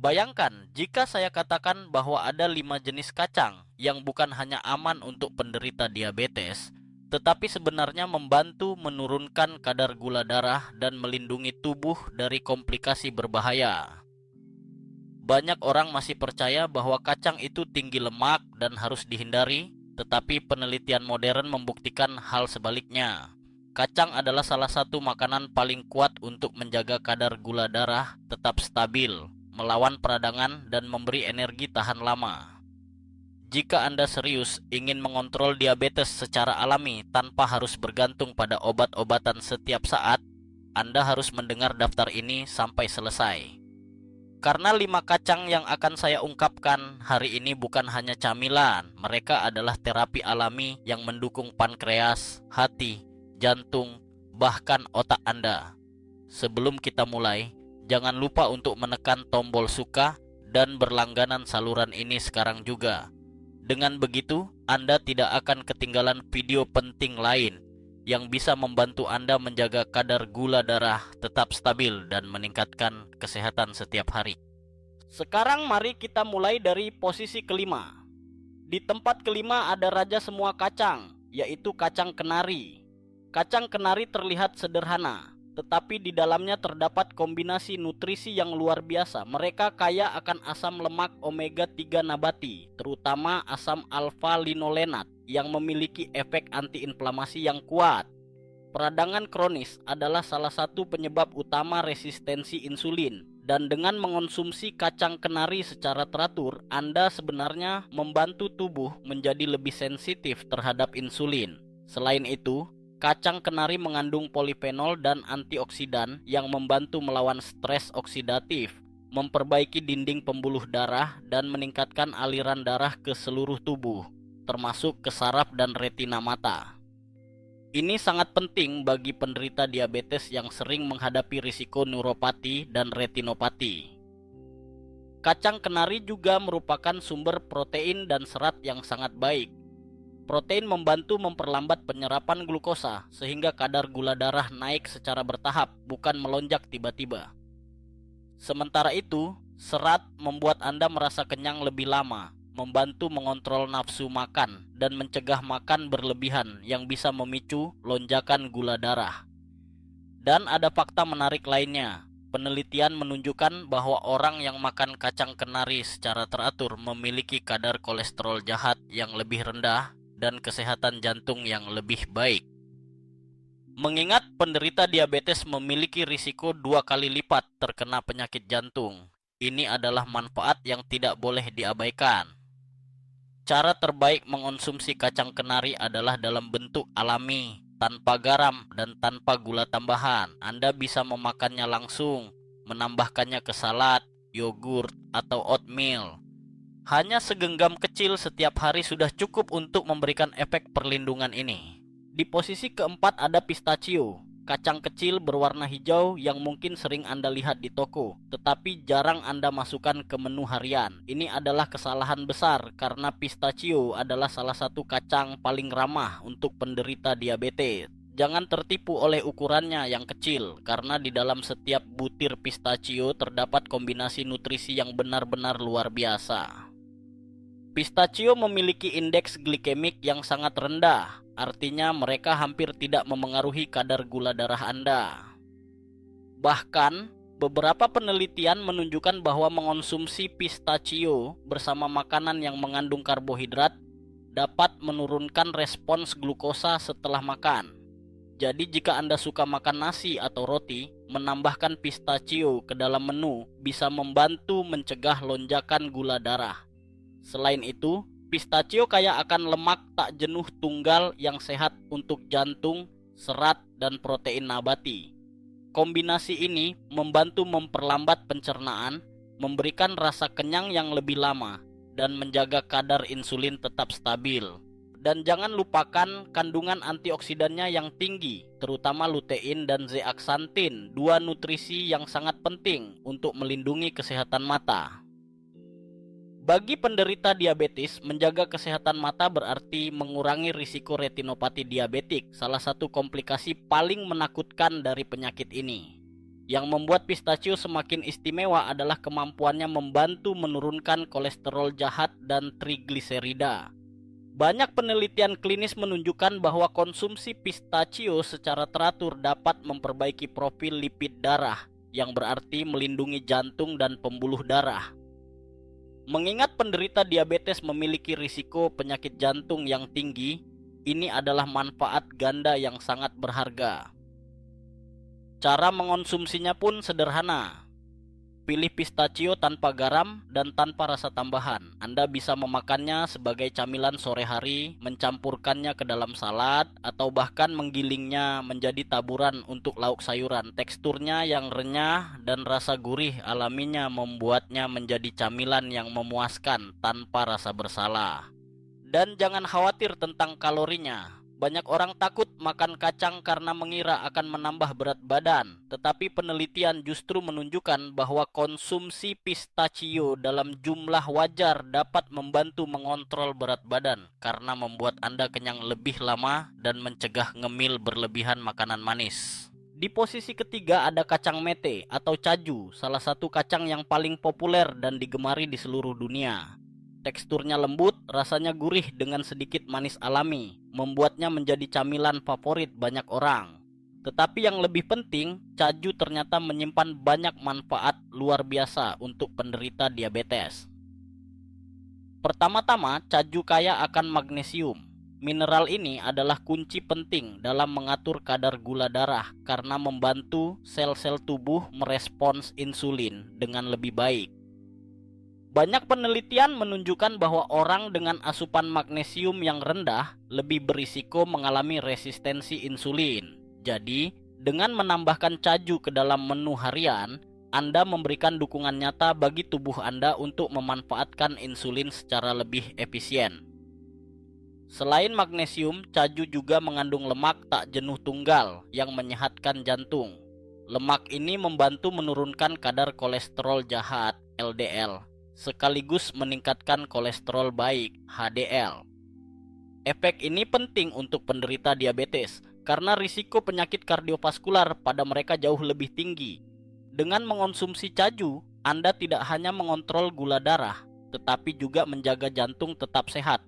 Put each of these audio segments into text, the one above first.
Bayangkan jika saya katakan bahwa ada 5 jenis kacang yang bukan hanya aman untuk penderita diabetes, tetapi sebenarnya membantu menurunkan kadar gula darah dan melindungi tubuh dari komplikasi berbahaya. Banyak orang masih percaya bahwa kacang itu tinggi lemak dan harus dihindari, tetapi penelitian modern membuktikan hal sebaliknya. Kacang adalah salah satu makanan paling kuat untuk menjaga kadar gula darah tetap stabil, melawan peradangan dan memberi energi tahan lama. Jika Anda serius ingin mengontrol diabetes secara alami tanpa harus bergantung pada obat-obatan setiap saat, Anda harus mendengar daftar ini sampai selesai. Karena 5 kacang yang akan saya ungkapkan hari ini bukan hanya camilan, mereka adalah terapi alami yang mendukung pankreas, hati, jantung, bahkan otak Anda. Sebelum kita mulai, jangan lupa untuk menekan tombol suka dan berlangganan saluran ini sekarang juga. Dengan begitu, Anda tidak akan ketinggalan video penting lain yang bisa membantu Anda menjaga kadar gula darah tetap stabil dan meningkatkan kesehatan setiap hari. Sekarang mari kita mulai dari posisi kelima. Di tempat kelima ada raja semua kacang, yaitu kacang kenari. Kacang kenari terlihat sederhana, tetapi di dalamnya terdapat kombinasi nutrisi yang luar biasa. Mereka kaya akan asam lemak omega 3 nabati, terutama asam alfa-linolenat yang memiliki efek antiinflamasi yang kuat. Peradangan kronis adalah salah satu penyebab utama resistensi insulin, dan dengan mengonsumsi kacang kenari secara teratur, Anda sebenarnya membantu tubuh menjadi lebih sensitif terhadap insulin. Selain itu, kacang kenari mengandung polifenol dan antioksidan yang membantu melawan stres oksidatif, memperbaiki dinding pembuluh darah, dan meningkatkan aliran darah ke seluruh tubuh, termasuk ke saraf dan retina mata. Ini sangat penting bagi penderita diabetes yang sering menghadapi risiko neuropati dan retinopati. Kacang kenari juga merupakan sumber protein dan serat yang sangat baik. Protein membantu memperlambat penyerapan glukosa sehingga kadar gula darah naik secara bertahap, bukan melonjak tiba-tiba. Sementara itu, serat membuat Anda merasa kenyang lebih lama, membantu mengontrol nafsu makan, dan mencegah makan berlebihan yang bisa memicu lonjakan gula darah. Dan ada fakta menarik lainnya. Penelitian menunjukkan bahwa orang yang makan kacang kenari secara teratur memiliki kadar kolesterol jahat yang lebih rendah dan kesehatan jantung yang lebih baik. Mengingat penderita diabetes memiliki risiko 2 kali lipat terkena penyakit jantung, ini adalah manfaat yang tidak boleh diabaikan. Cara terbaik mengonsumsi kacang kenari adalah dalam bentuk alami, tanpa garam dan tanpa gula tambahan. Anda bisa memakannya langsung, menambahkannya ke salad, yogurt, atau oatmeal. Hanya segenggam kecil setiap hari sudah cukup untuk memberikan efek perlindungan ini. Di posisi keempat ada pistachio, kacang kecil berwarna hijau yang mungkin sering Anda lihat di toko, tetapi jarang Anda masukkan ke menu harian. Ini adalah kesalahan besar karena pistachio adalah salah satu kacang paling ramah untuk penderita diabetes. Jangan tertipu oleh ukurannya yang kecil, karena di dalam setiap butir pistachio terdapat kombinasi nutrisi yang benar-benar luar biasa. Pistachio memiliki indeks glikemik yang sangat rendah, artinya mereka hampir tidak memengaruhi kadar gula darah Anda. Bahkan, beberapa penelitian menunjukkan bahwa mengonsumsi pistachio bersama makanan yang mengandung karbohidrat dapat menurunkan respons glukosa setelah makan. Jadi jika Anda suka makan nasi atau roti, menambahkan pistachio ke dalam menu bisa membantu mencegah lonjakan gula darah. Selain itu, pistachio kaya akan lemak tak jenuh tunggal yang sehat untuk jantung, serat, dan protein nabati. Kombinasi ini membantu memperlambat pencernaan, memberikan rasa kenyang yang lebih lama, dan menjaga kadar insulin tetap stabil. Dan jangan lupakan kandungan antioksidannya yang tinggi, terutama lutein dan zeaxanthin, dua nutrisi yang sangat penting untuk melindungi kesehatan mata. Bagi penderita diabetes, menjaga kesehatan mata berarti mengurangi risiko retinopati diabetik, salah satu komplikasi paling menakutkan dari penyakit ini. Yang membuat pistachio semakin istimewa adalah kemampuannya membantu menurunkan kolesterol jahat dan trigliserida. Banyak penelitian klinis menunjukkan bahwa konsumsi pistachio secara teratur dapat memperbaiki profil lipid darah, yang berarti melindungi jantung dan pembuluh darah. Mengingat penderita diabetes memiliki risiko penyakit jantung yang tinggi, ini adalah manfaat ganda yang sangat berharga. Cara mengonsumsinya pun sederhana. Pilih pistachio tanpa garam dan tanpa rasa tambahan. Anda bisa memakannya sebagai camilan sore hari, mencampurkannya ke dalam salad, atau bahkan menggilingnya menjadi taburan untuk lauk sayuran. Teksturnya yang renyah dan rasa gurih alaminya membuatnya menjadi camilan yang memuaskan tanpa rasa bersalah. Dan jangan khawatir tentang kalorinya. Banyak orang takut makan kacang karena mengira akan menambah berat badan, tetapi penelitian justru menunjukkan bahwa konsumsi pistachio dalam jumlah wajar dapat membantu mengontrol berat badan karena membuat Anda kenyang lebih lama dan mencegah ngemil berlebihan makanan manis. Di posisi ketiga ada kacang mete atau caju, salah satu kacang yang paling populer dan digemari di seluruh dunia. Teksturnya lembut, rasanya gurih dengan sedikit manis alami, membuatnya menjadi camilan favorit banyak orang. Tetapi yang lebih penting, caju ternyata menyimpan banyak manfaat luar biasa untuk penderita diabetes. Pertama-tama, caju kaya akan magnesium. Mineral ini adalah kunci penting dalam mengatur kadar gula darah karena membantu sel-sel tubuh merespons insulin dengan lebih baik. Banyak penelitian menunjukkan bahwa orang dengan asupan magnesium yang rendah lebih berisiko mengalami resistensi insulin. Jadi, dengan menambahkan caju ke dalam menu harian, Anda memberikan dukungan nyata bagi tubuh Anda untuk memanfaatkan insulin secara lebih efisien. Selain magnesium, caju juga mengandung lemak tak jenuh tunggal yang menyehatkan jantung. Lemak ini membantu menurunkan kadar kolesterol jahat (LDL), sekaligus meningkatkan kolesterol baik (HDL). Efek ini penting untuk penderita diabetes karena risiko penyakit kardiovaskular pada mereka jauh lebih tinggi. Dengan mengonsumsi caju, Anda tidak hanya mengontrol gula darah, tetapi juga menjaga jantung tetap sehat.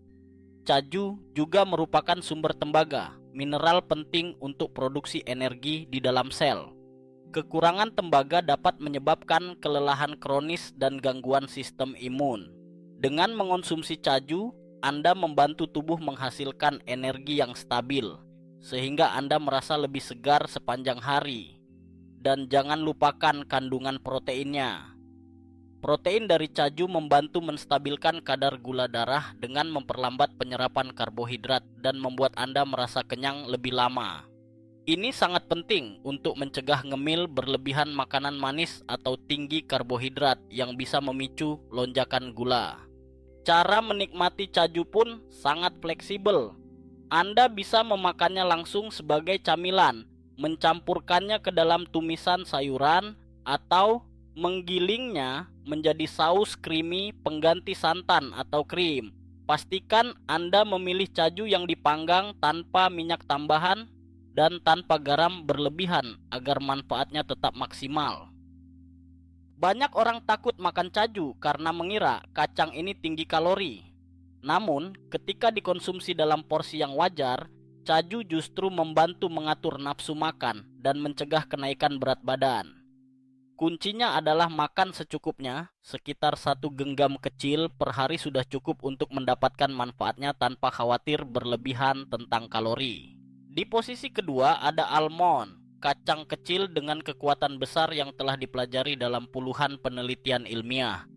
Caju juga merupakan sumber tembaga, mineral penting untuk produksi energi di dalam sel. Kekurangan tembaga dapat menyebabkan kelelahan kronis dan gangguan sistem imun. Dengan mengonsumsi caju, Anda membantu tubuh menghasilkan energi yang stabil, sehingga Anda merasa lebih segar sepanjang hari. Dan jangan lupakan kandungan proteinnya. Protein dari caju membantu menstabilkan kadar gula darah dengan memperlambat penyerapan karbohidrat dan membuat Anda merasa kenyang lebih lama. Ini sangat penting untuk mencegah ngemil berlebihan makanan manis atau tinggi karbohidrat yang bisa memicu lonjakan gula. Cara menikmati caju pun sangat fleksibel. Anda bisa memakannya langsung sebagai camilan, mencampurkannya ke dalam tumisan sayuran, atau menggilingnya menjadi saus creamy pengganti santan atau krim. Pastikan Anda memilih caju yang dipanggang tanpa minyak tambahan dan tanpa garam berlebihan agar manfaatnya tetap maksimal. Banyak orang takut makan caju karena mengira kacang ini tinggi kalori. Namun, ketika dikonsumsi dalam porsi yang wajar, caju justru membantu mengatur nafsu makan dan mencegah kenaikan berat badan. Kuncinya adalah makan secukupnya, sekitar 1 genggam kecil per hari sudah cukup untuk mendapatkan manfaatnya tanpa khawatir berlebihan tentang kalori. Di posisi kedua ada almond, kacang kecil dengan kekuatan besar yang telah dipelajari dalam puluhan penelitian ilmiah.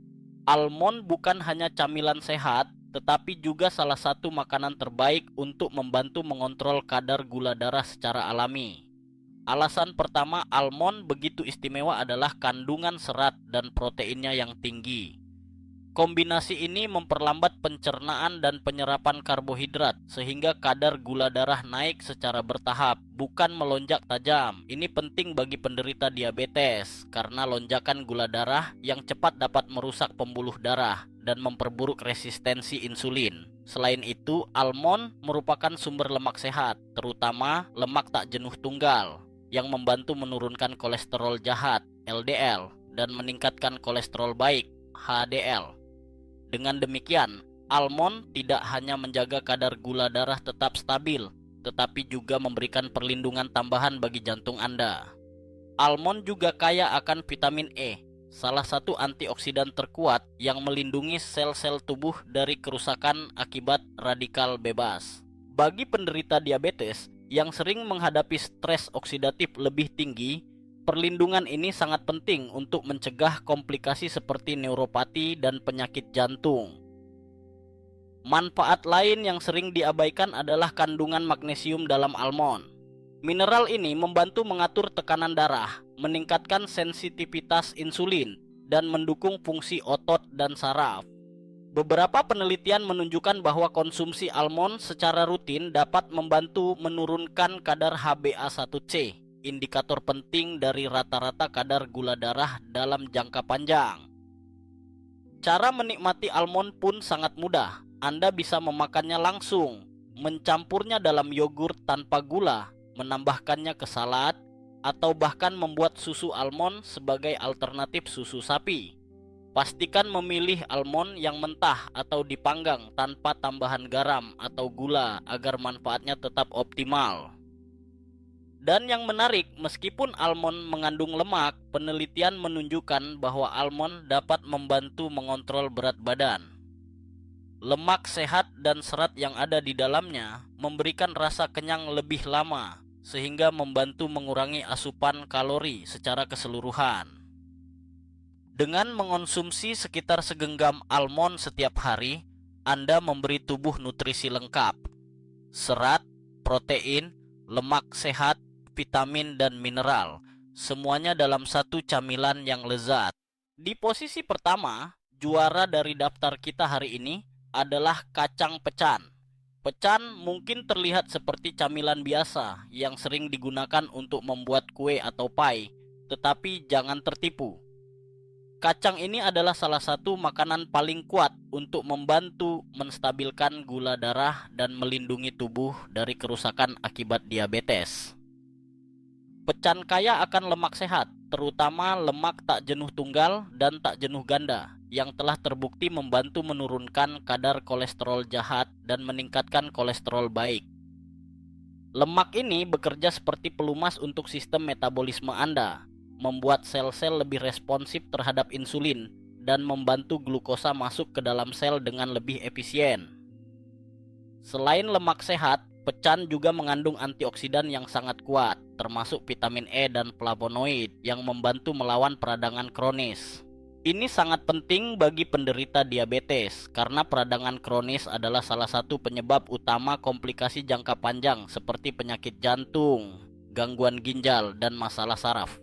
Almond bukan hanya camilan sehat, tetapi juga salah satu makanan terbaik untuk membantu mengontrol kadar gula darah secara alami. Alasan pertama almond begitu istimewa adalah kandungan serat dan proteinnya yang tinggi. Kombinasi ini memperlambat pencernaan dan penyerapan karbohidrat sehingga kadar gula darah naik secara bertahap, bukan melonjak tajam. Ini penting bagi penderita diabetes karena lonjakan gula darah yang cepat dapat merusak pembuluh darah dan memperburuk resistensi insulin. Selain itu, almond merupakan sumber lemak sehat, terutama lemak tak jenuh tunggal. yang membantu menurunkan kolesterol jahat (LDL) dan meningkatkan kolesterol baik (HDL). Dengan demikian, almond tidak hanya menjaga kadar gula darah tetap stabil, tetapi juga memberikan perlindungan tambahan bagi jantung Anda. Almond juga kaya akan vitamin E, salah satu antioksidan terkuat yang melindungi sel-sel tubuh dari kerusakan akibat radikal bebas. Bagi penderita diabetes yang sering menghadapi stres oksidatif lebih tinggi, perlindungan ini sangat penting untuk mencegah komplikasi seperti neuropati dan penyakit jantung. Manfaat lain yang sering diabaikan adalah kandungan magnesium dalam almond. Mineral ini membantu mengatur tekanan darah, meningkatkan sensitivitas insulin, dan mendukung fungsi otot dan saraf. Beberapa penelitian menunjukkan bahwa konsumsi almond secara rutin dapat membantu menurunkan kadar HbA1c, indikator penting dari rata-rata kadar gula darah dalam jangka panjang. Cara menikmati almond pun sangat mudah. Anda bisa memakannya langsung, mencampurnya dalam yogurt tanpa gula, menambahkannya ke salad, atau bahkan membuat susu almond sebagai alternatif susu sapi. Pastikan memilih almond yang mentah atau dipanggang tanpa tambahan garam atau gula agar manfaatnya tetap optimal. Dan yang menarik, meskipun almond mengandung lemak, penelitian menunjukkan bahwa almond dapat membantu mengontrol berat badan. Lemak sehat dan serat yang ada di dalamnya memberikan rasa kenyang lebih lama, sehingga membantu mengurangi asupan kalori secara keseluruhan. Dengan mengonsumsi sekitar segenggam almond setiap hari, Anda memberi tubuh nutrisi lengkap: serat, protein, lemak sehat, vitamin, dan mineral, semuanya dalam satu camilan yang lezat. Di posisi pertama, juara dari daftar kita hari ini adalah kacang pecan. Pecan mungkin terlihat seperti camilan biasa yang sering digunakan untuk membuat kue atau pie, tetapi jangan tertipu. Kacang ini adalah salah satu makanan paling kuat untuk membantu menstabilkan gula darah dan melindungi tubuh dari kerusakan akibat diabetes. Pecan kaya akan lemak sehat, terutama lemak tak jenuh tunggal dan tak jenuh ganda, yang telah terbukti membantu menurunkan kadar kolesterol jahat dan meningkatkan kolesterol baik. Lemak ini bekerja seperti pelumas untuk sistem metabolisme Anda, membuat sel-sel lebih responsif terhadap insulin, dan membantu glukosa masuk ke dalam sel dengan lebih efisien. Selain lemak sehat, pecan juga mengandung antioksidan yang sangat kuat, termasuk vitamin E dan flavonoid yang membantu melawan peradangan kronis. Ini sangat penting bagi penderita diabetes karena peradangan kronis adalah salah satu penyebab utama komplikasi jangka panjang seperti penyakit jantung, gangguan ginjal, dan masalah saraf.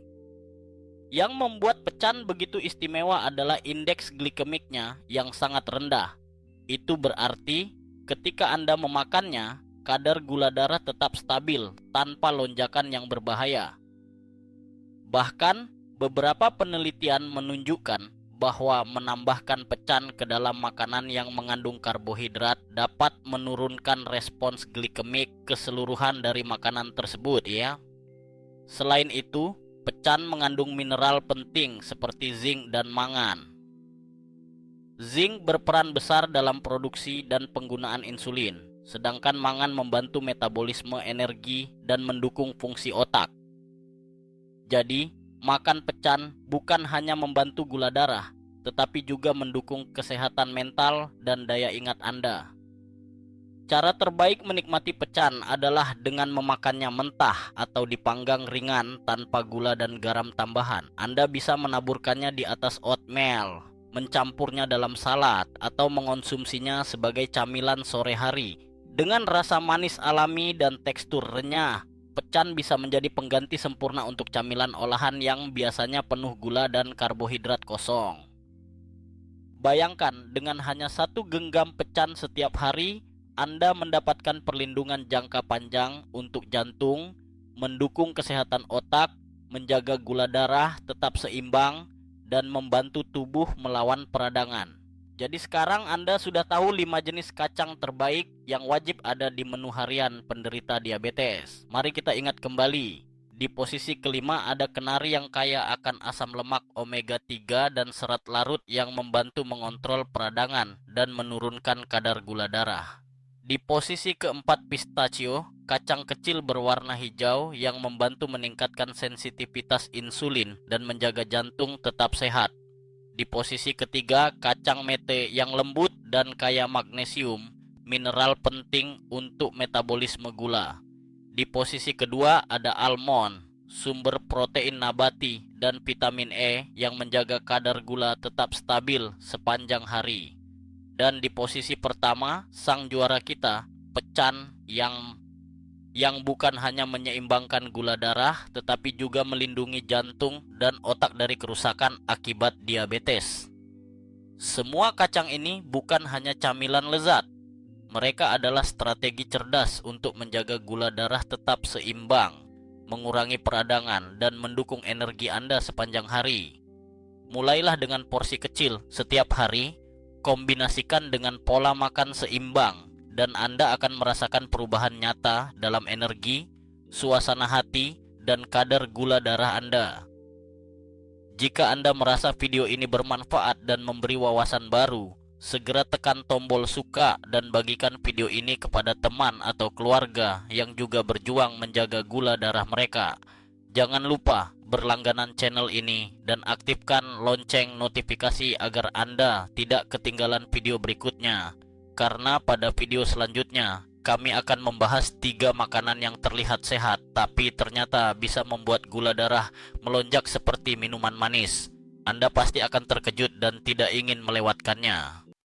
Yang membuat pecan begitu istimewa adalah indeks glikemiknya yang sangat rendah. Itu berarti ketika Anda memakannya, kadar gula darah tetap stabil tanpa lonjakan yang berbahaya. Bahkan, beberapa penelitian menunjukkan bahwa menambahkan pecan ke dalam makanan yang mengandung karbohidrat dapat menurunkan respons glikemik keseluruhan dari makanan tersebut ya. Selain itu, pecan mengandung mineral penting seperti zinc dan mangan. Zinc berperan besar dalam produksi dan penggunaan insulin, sedangkan mangan membantu metabolisme energi dan mendukung fungsi otak. Jadi, makan pecan bukan hanya membantu gula darah, tetapi juga mendukung kesehatan mental dan daya ingat Anda. Cara terbaik menikmati pecan adalah dengan memakannya mentah atau dipanggang ringan tanpa gula dan garam tambahan. Anda bisa menaburkannya di atas oatmeal, mencampurnya dalam salad, atau mengonsumsinya sebagai camilan sore hari. Dengan rasa manis alami dan tekstur renyah, pecan bisa menjadi pengganti sempurna untuk camilan olahan yang biasanya penuh gula dan karbohidrat kosong. Bayangkan, dengan hanya 1 genggam pecan setiap hari, Anda mendapatkan perlindungan jangka panjang untuk jantung, mendukung kesehatan otak, menjaga gula darah tetap seimbang, dan membantu tubuh melawan peradangan. Jadi sekarang Anda sudah tahu 5 jenis kacang terbaik yang wajib ada di menu harian penderita diabetes. Mari kita ingat kembali. Di posisi kelima ada kenari yang kaya akan asam lemak omega 3 dan serat larut yang membantu mengontrol peradangan dan menurunkan kadar gula darah. Di posisi keempat pistachio, kacang kecil berwarna hijau yang membantu meningkatkan sensitivitas insulin dan menjaga jantung tetap sehat. Di posisi ketiga, kacang mete yang lembut dan kaya magnesium, mineral penting untuk metabolisme gula. Di posisi kedua ada almond, sumber protein nabati dan vitamin E yang menjaga kadar gula tetap stabil sepanjang hari. Dan di posisi pertama, sang juara kita, pecan yang bukan hanya menyeimbangkan gula darah tetapi juga melindungi jantung dan otak dari kerusakan akibat diabetes. Semua kacang ini bukan hanya camilan lezat. Mereka adalah strategi cerdas untuk menjaga gula darah tetap seimbang, mengurangi peradangan, dan mendukung energi Anda sepanjang hari. Mulailah dengan porsi kecil setiap hari, kombinasikan dengan pola makan seimbang, dan Anda akan merasakan perubahan nyata dalam energi, suasana hati, dan kadar gula darah Anda. Jika Anda merasa video ini bermanfaat dan memberi wawasan baru, segera tekan tombol suka dan bagikan video ini kepada teman atau keluarga yang juga berjuang menjaga gula darah mereka. Jangan lupa berlangganan channel ini dan aktifkan lonceng notifikasi agar Anda tidak ketinggalan video berikutnya. Karena pada video selanjutnya, kami akan membahas 3 makanan yang terlihat sehat tapi ternyata bisa membuat gula darah melonjak seperti minuman manis. Anda pasti akan terkejut dan tidak ingin melewatkannya.